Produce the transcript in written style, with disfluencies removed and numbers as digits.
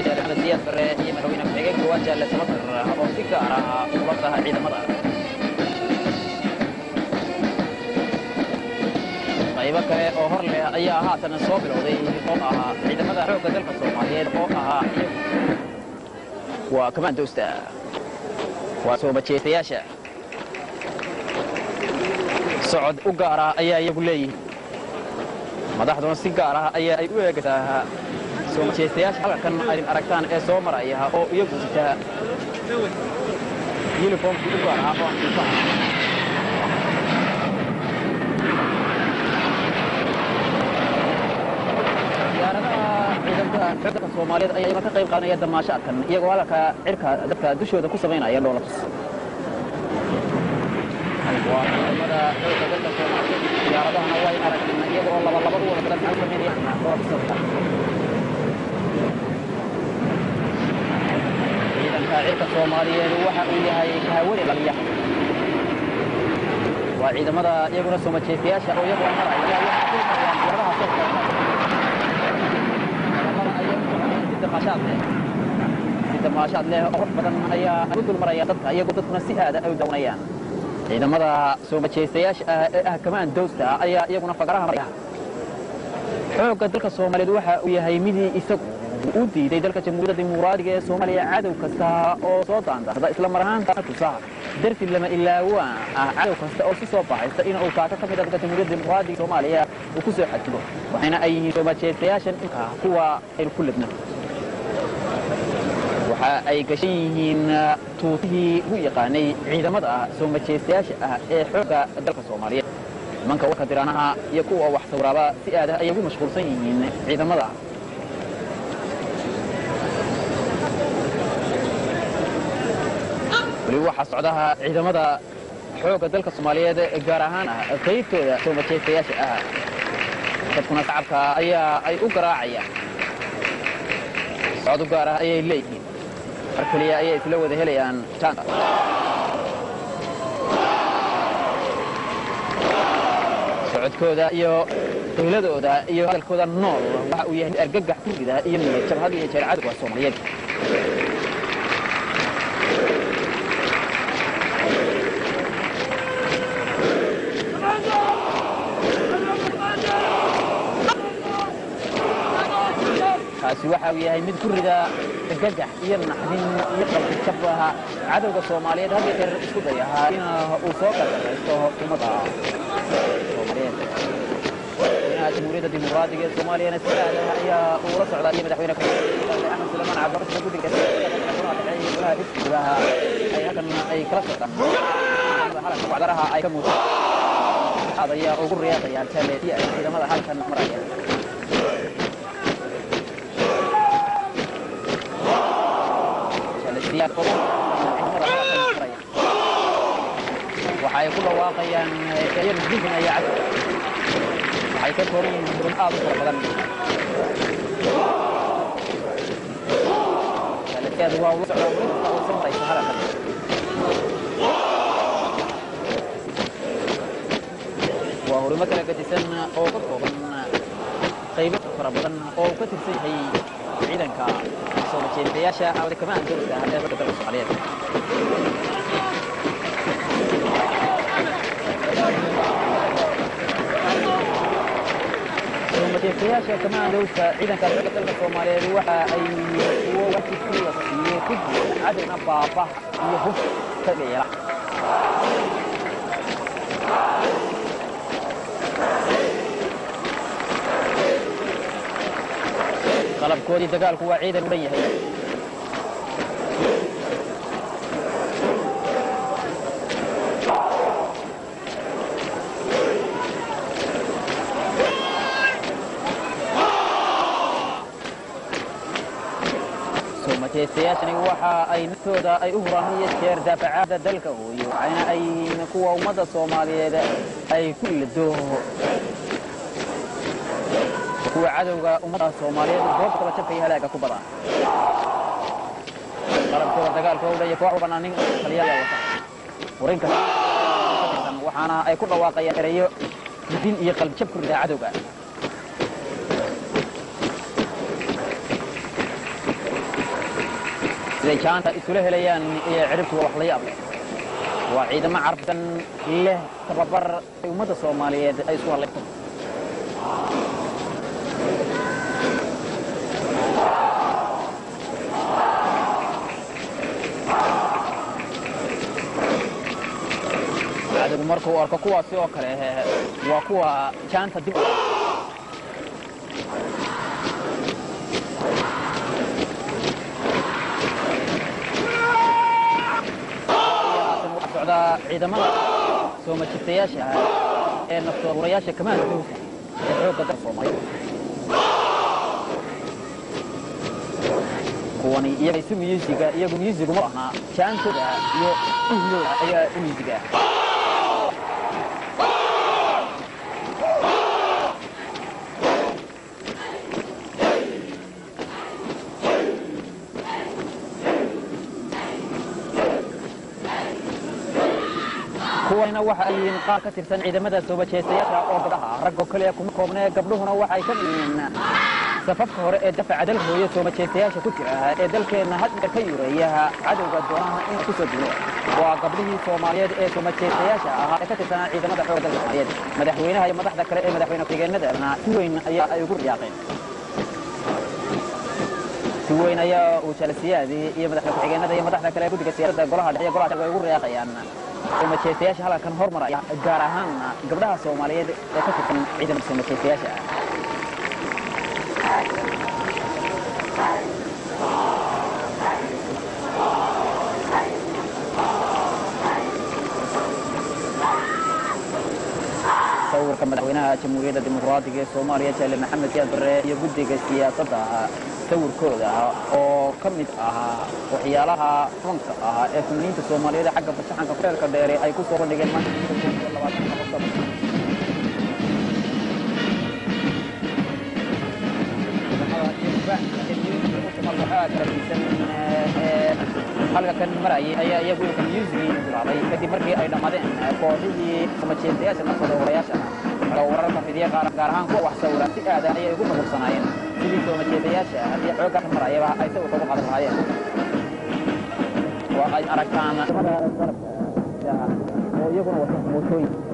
Soomaaliyeed ee Maxamed Siyaad Barre iyo madaxweyne ku-xigeenka Wajaale Samatar oo si gaar ah ula taha ciidamada qaybo kale oo hor leh ayaa haatan soo bilowday oo ah ciidamada xoogga dalka Soomaaliyeed oo ah waa commandosta waa soo bajeefayaasha socod u gaar ah ayaa iyagu leeyihiin madaxduna si gaar ah ayaa ay u eegtaa soo bajeefayaasha halkan ay aragtaan ee soo maraya oo iyagu sita uniformkii u gaar ah oo ciidanka Soomaaliyeed ayaa ka qayb qaadanaya damaashaadkan iyagoo halka cirka dadka dushooda ku sameynaya dhoolatus waa ciidamada xoogga dalka Soomaaliyeed diyaaradahana way aragtay iyagoo laba u wada badan u sameynaya dhoolatus ciidanka cirka Soomaaliyeed waxa uu yahay hawada qaliya waa ciidamada iyaguna soo majeefayaasha oo iyagoo maraya diyaaradaha soo damaashaad leh oo badan ayaa u dul maraya dadka iyagoo dadkuna si aad ah u doonayaan ciidamada soo majeefayaasha ah commandosta ayaa iyaguna fagaraha maraya xoogga dalka Soomaaliyeed waxa uu yahay midii isagu u diiday dalka Jamhuuriyadda Dimuqraadiga ee Soomaaliya cadow kasta oo soo daandada isla marhaanta tusaha darti lama ilaawaa cadow kasta oo soo baxaysa in uu taaka kamid ah dalka Jamhuuriyadda Dimuqraadiga Soomaaliya uu ku soo xadgudo waxayna ay yihiin soo majeefayaashan kuwa ay ku lidna waxa ay gashan yihiin tuutihii u yaqaanay ciidamada soo majeefayaasha ah ee xoogga dalka Soomaaliyeed manka warka diranaha iyo kuwa wax sawiraba si aad ah ay ugu mashquulsan yihiin ciidamada waxa socdaha ciidamada xoogga dalka Soomaaliyeed gaar ahaan qaybtooda soo majeefayaasha ah dadkuna shacabka ayaa ay u garaacayaan socod gaar ah ayay leeyihiin markaliya ayay isla wada helayaan taanka socodkooda iyo dawladooda iyo hadalkooda nool waxa uu yahay argagax ku rida iyo niyad jabhad iyo jeer cadawga Soomaaliyeed kaasi waxa uu yahay mid ku rida argagax iyo naxdin iyo qalbi jabha cadawga Soomaaliyeed hadda jeer isku dayaha in uu soo qarqaraysto ummadda Soomaaliyeed Jamhuuriyadda Dimuqraadiga ee Soomaaliya ayaa uu la socdaa madaxweyne Axmed Suleymaan Cabdi oo guddiga ay halkan ay kala socdaan halka wacdaraha ay ka muuqdaan ayaa ugu riyaaqayaan taleefiya ciidamada halkan maraya waxay ku dhawaaqayaan ayay muujinayaan waxay ka kooban yihiin aad u fara badan kaleed waa u socdaa halkan waa horumar kala gadisan oo ka kooban qaybo fara badan oo ka tirsan yahay ciidanka soo majeefayaasha ama commandosta ee dalka Soomaaliyeed majeefayaasha commandosta ciidanka dalka Soomaaliyeed waxa ay ugu waqtiga iyo ku cadna baaba iyo hub ka yeela qalabkoodii dagaalku waa ciidan u dhan yahay soo majeefayaashani waxa ay naftooda ay u huraan iyo jeer daafacaada dalka hooyo waxayna ay kuwa ummadda Soomaaliyeed ay ku lido kuwa cadawga ummadda Soomaaliyeed goob kala jabkay halaaga ku badan qalabkooda dagaalkooda iyo koox banaanin taliyada wata warinka waxaana ay ku dhawaaqayaan erayo din iyo qalb jab ku rida cadawga siday jaanta isula helayaan iyo ciribtu wax la yaab leh waa ciidamo carabsan leh tababar ummadda Soomaaliyeed ay isku halayso adigu markuu arko kuwaasi oo kale waa kuwa jaanta dib ciidamada soo majistayaasha ee naftoodurayaasha kamaal dowsa ee xoogga dalka Soomaaliya kuwani iyaga musiga ma aha jaantooda iyo uhlooda ayaa musiga kuwana waxa ay yihiin qaar ka tirsan ciidamada soo bajeestayaasha oo gabdhaha ragga kale kuma koobnaa gabdhuhuna waxa ay ka yihiin safafka hore ee dafca dalka hooyo soo bajeestayaasha ku jira ee dalkeena hadda ka yureeyaha cadawga doonaha in ku soo dilo waa gabdhihii Soomaaliyeed ee soo bajeestayaasha ahaa ee ka tirsan ciidamada xoogga dalka Soomaaliyeed madaxweynaha iyo madaxda kale ee madaxweyne ku-xigeenadana si weyn ayaa ay ugu riyaaqeen si weyn ayaa uu jalasiyaadii iyo madaxda ku-xigeenada iyo madaxda kale ee guddiga siyaasadda golaha dhexe golaha ay ugu riyaaqayaan soomajeestayaasha halkan hormaraya gaar ahaan gabdhaha Soomaaliyeed ee ka tirsan ciidamada soomajeestayaasha sawirka madaxweynaha jamhuuriyadda dimuqraadiga ee Soomaaliya Jaale Maxamed Siyaad Barre iyo guddiga siyaasadda sawirkooda oo ka mid ahaa waxyaalaha fanka ah ee fanaaniinta Soomaaliyeed xagga farshaxanka feerka dheer ay ku soo bandhigeen maanta 2024 halka kan marayay ayaa iyagu ka music bilaabay kadib markii ay dhamaadeen kooxihii soomajeestayaasha naftoodurayaasha wararka fidiya gaar ahaan kuwa wax sawira si aad ah ayay ugu maqsuusanayeen sidii soomajeestayaasha haddii xoogga marayaba ay sawirka ugu qadan lahaayeen waa ay aragtaan oo iyaguna wata mootooyin